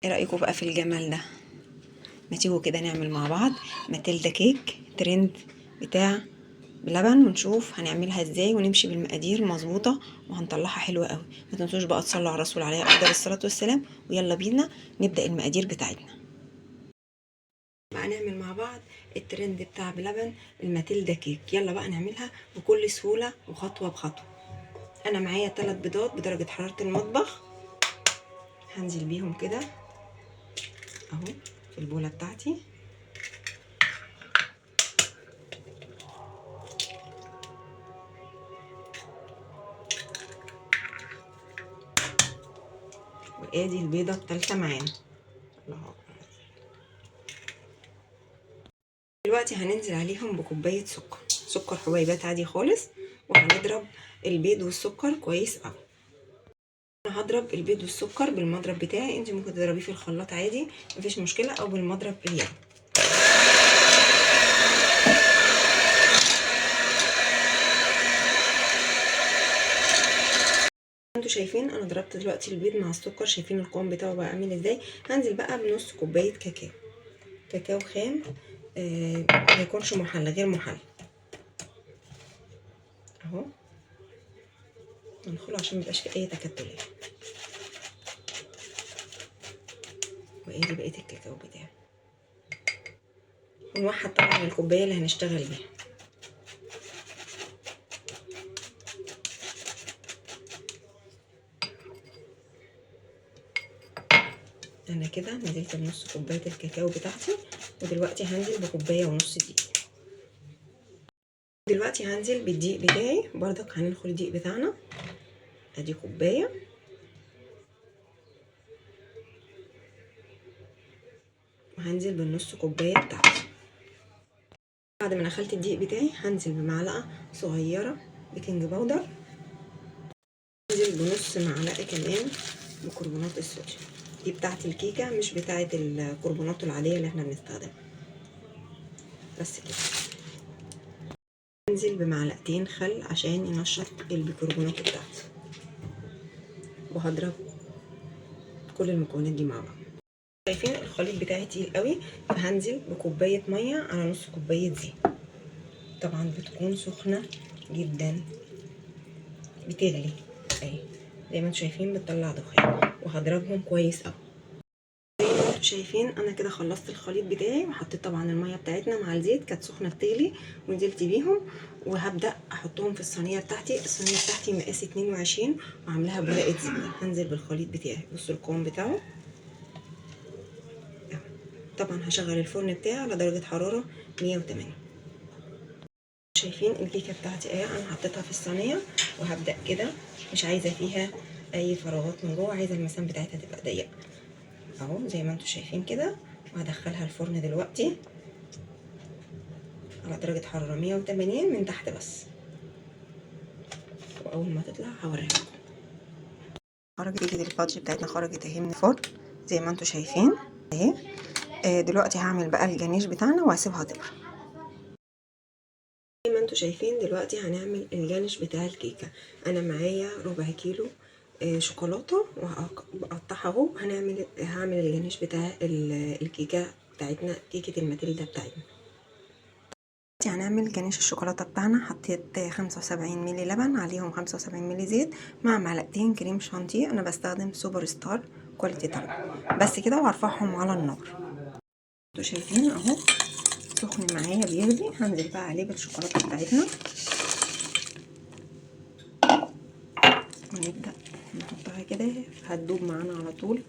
ايه رأيكم بقى في الجمال ده؟ ما تيجوا كده نعمل مع بعض ماتيلدا كيك ترند بتاع بلبن، ونشوف هنعملها ازاي ونمشي بالمقادير مظبوطه وهنطلعها حلوه قوي. ما تنسوش بقى تصلوا على الرسول عليه افضل الصلاه والسلام. ويلا بينا نبدا المقادير بتاعتنا. بقى نعمل مع بعض الترند بتاع بلبن الماتيلدا كيك. يلا بقى نعملها بكل سهوله وخطوه بخطوه. انا معايا 3 بيضات بدرجه حراره المطبخ، هنزل بيهم كده اهو في البوله بتاعتي. وادي البيضه الثالثه معانا. الله اكبر. دلوقتي هننزل عليهم بكوبايه سكر حبيبات عادي خالص، وهنضرب البيض والسكر كويس قوي. انا هضرب البيض والسكر بالمضرب بتاعي، انت ممكن تضربيه في الخلاط عادي مفيش مشكله، او بالمضرب اليد. انتوا شايفين انا ضربت دلوقتي البيض مع السكر، شايفين القوام بتاعه بقى عامل ازاي. هنزل بقى بنص كوبايه كاكاو خام، ما يكونش محلى، غير محلى اهو. ندخله عشان ميبقاش فيه اي تكتلات. وادي بقيه الكاكاو بتاعي، ونوحد طبعا الكوبايه اللي هنشتغل بيها. انا كده نزلت بنص كوبايه الكاكاو بتاعتي، ودلوقتي هنزل بكوبايه ونص دقيق. دلوقتي هنزل بالدقيق بتاعي برضك، هندخل الدقيق بتاعنا ادي كوبايه، وهنزل بالنص كوبايه بتاعتي. بعد ما دخلت الدقيق بتاعي هنزل بمعلقه صغيره بيكنج باودر، هنزل بنص معلقه كمان بكربونات الصوديوم. دي بتاعت الكيكه مش بتاعت الكربونات العاديه اللي احنا بنستخدمها. بس كده. هنزل بمعلقتين خل عشان ينشط البيكربونات بتاعتي، وهضرب كل المكونات دي مع بعض. شايفين الخليط بتاعي تقيل قوي، فهنزل بكوبايه ميه على نص كوبايه زيت. طبعا بتكون سخنه جدا بتغلي اهي، زي ما انتم شايفين بتطلع دخان، وهضربهم كويس قوي. زي ما انتم شايفين انا كده خلصت الخليط بتاعي، وحطيت طبعا الميه بتاعتنا مع الزيت كانت سخنه بتغلي، ونزلت بيهم. وهبدا احطهم في الصينيه بتاعتي. الصينيه بتاعتي مقاس 22 وعاملاها بورقه زبده. هنزل بالخليط بتاعي، بصوا القوام بتاعه. طبعا هشغل الفرن بتاعي على درجه حراره 180. شايفين الكيكه بتاعتي اهي، انا حطيتها في الصينيه، وهبدا كده مش عايزه فيها اي فراغات من جوه، عايزه المسام بتاعتها تبقى ضيقه اهو زي ما انتم شايفين كده. وهدخلها الفرن دلوقتي على درجه حراره 180 من تحت بس، واول ما تطلع هوريها لكم. خرجت كده الفادج بتاعتنا، خرجت اهي من الفرن زي ما انتم شايفين اهي. دلوقتي هعمل بقى الجنيش بتاعنا وهسيبها تبرد. زي ما انتم شايفين دلوقتي هنعمل الجانش بتاع الكيكه. انا معايا ربع كيلو شوكولاته وهقطعها اهو. هعمل الجانش بتاع الكيكه بتاعتنا، كيكه الماتيلدا بتاعتنا. هنعمل جانش الشوكولاته بتاعنا. حطيت 75 مللي لبن عليهم 75 مللي زيت مع معلقتين كريم شانتيه. انا بستخدم سوبر ستار كواليتي تايم بس كده، وهرفعهم على النار. انتوا شايفين اهو سخن معايا بيغلي. هنزل بقى عليه بالشوكولاته بتاعتنا، ونبدأ نحطها كده. هتدوب معانا على طول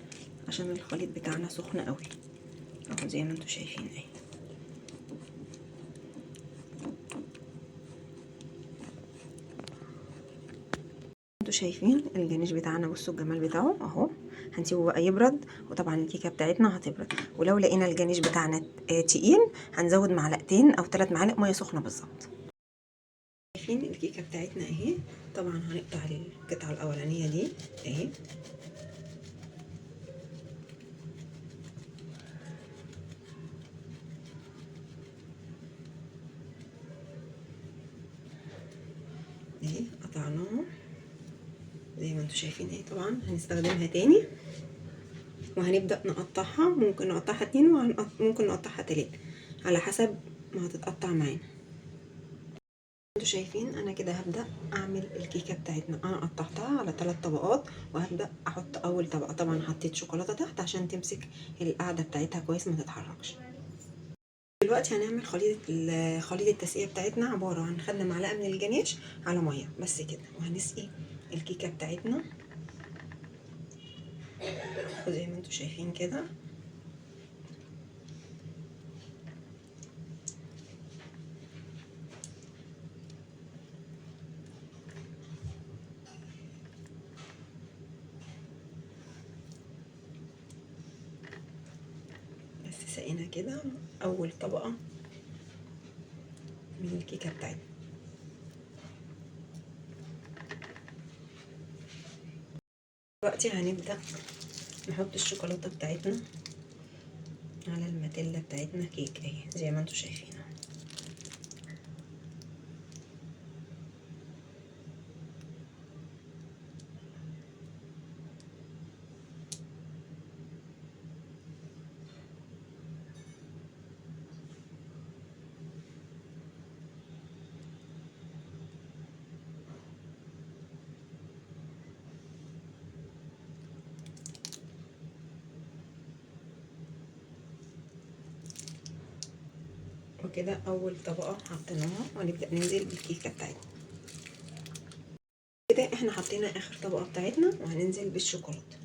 عشان الخليط بتاعنا سخن قوي اهو زي ما انتم شايفين اهي. انتوا شايفين الجنيش بتاعنا، بصوا الجمال بتاعه اهو. هنسيبه بقى يبرد، وطبعا الكيكه بتاعتنا هتبرد. ولو لقينا الجنيش بتاعنا تقيل هنزود معلقتين او 3 معالق ميه سخنه بالظبط. شايفين الكيكه بتاعتنا اهي. طبعا هنقطع القطعه الاولانيه دي اهي، اهي قطعناها زي ما انتم شايفين اهي. طبعا هنستخدمها تاني وهنبدأ نقطعها، ممكن نقطعها 2 وممكن نقطعها 3 على حسب ما هتتقطع معانا. انتوا شايفين انا كده هبدأ اعمل الكيكة بتاعتنا. انا قطعتها على 3 طبقات وهبدأ احط اول طبقة. طبعا حطيت شوكولاتة تحت عشان تمسك القاعدة بتاعتها كويس ما تتحركش. دلوقتي هنعمل خليط التسقية بتاعتنا، عبارة عن خدنا معلقة من الجناش على مية بس كده، وهنسقي الكيكة بتاعتنا زي ما انتوا شايفين كده. بس سقينا كده اول طبقة من الكيكة بتاعتنا. دلوقتي هنبدأ نحط الشوكولاتة بتاعتنا على الماتيلا بتاعتنا كيك اهي زي ما انتوا شايفين. وكده اول طبقة حطيناها وهنبدأ ننزل بالكيكة بتاعتنا. كده احنا حطينا اخر طبقة بتاعتنا وهننزل بالشوكولاتة.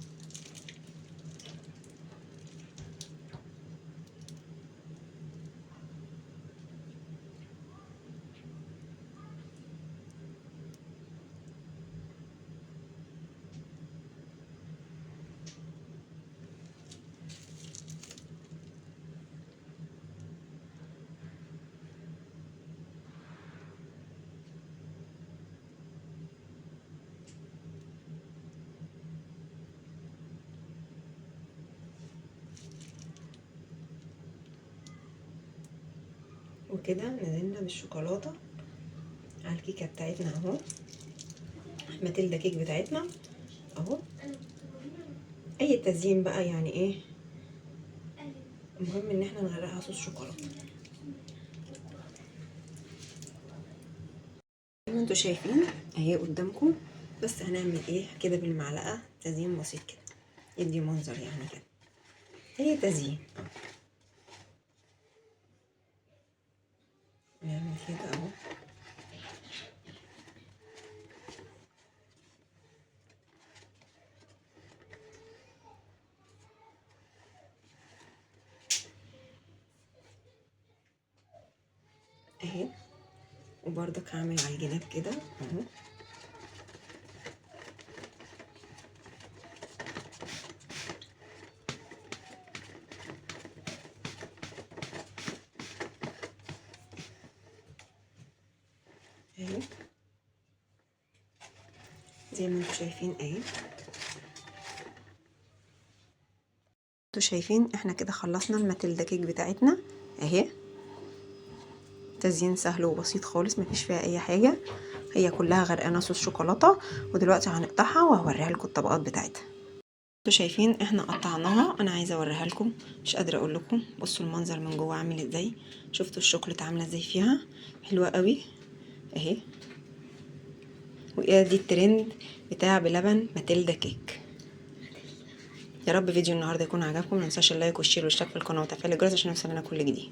وكده نزلنا بالشوكولاتة على الكيكة بتاعتنا اهو، ماتيلدا كيك بتاعتنا اهو. اي تزيين بقى يعني ايه، المهم ان احنا نغرقها صوص شوكولاتة زي ما انتوا شايفين اهي قدامكم. بس هنعمل ايه كده بالمعلقة تزيين بسيط كده يدي منظر يعني كده، هي تزيين نعمل كده اهو. اهي وبرضك هعمل على الجناب كده اهو. اهي زي ما انتوا شايفين اهي. انتوا شايفين احنا كده خلصنا الماتيلدا كيك بتاعتنا اهي. تزيين سهل وبسيط خالص مفيش فيها اي حاجه، هي كلها غرقانه صوص شوكولاته. ودلوقتي هنقطعها وهوريها لكم الطبقات بتاعتها. انتوا شايفين احنا قطعناها، انا عايزه اوريها لكم مش قادره اقول لكم. بصوا المنظر من جوه عامل ازاي، شفتوا الشوكولاته عامله ازاي فيها، حلوه قوي اهي. وادي الترند بتاع بلبن ماتيلدا كيك. يا رب فيديو النهارده يكون عجبكم، ما تنساش اللايك والشير والاشتراك في القناه وتفعيل الجرس عشان يوصلنا كل جديد.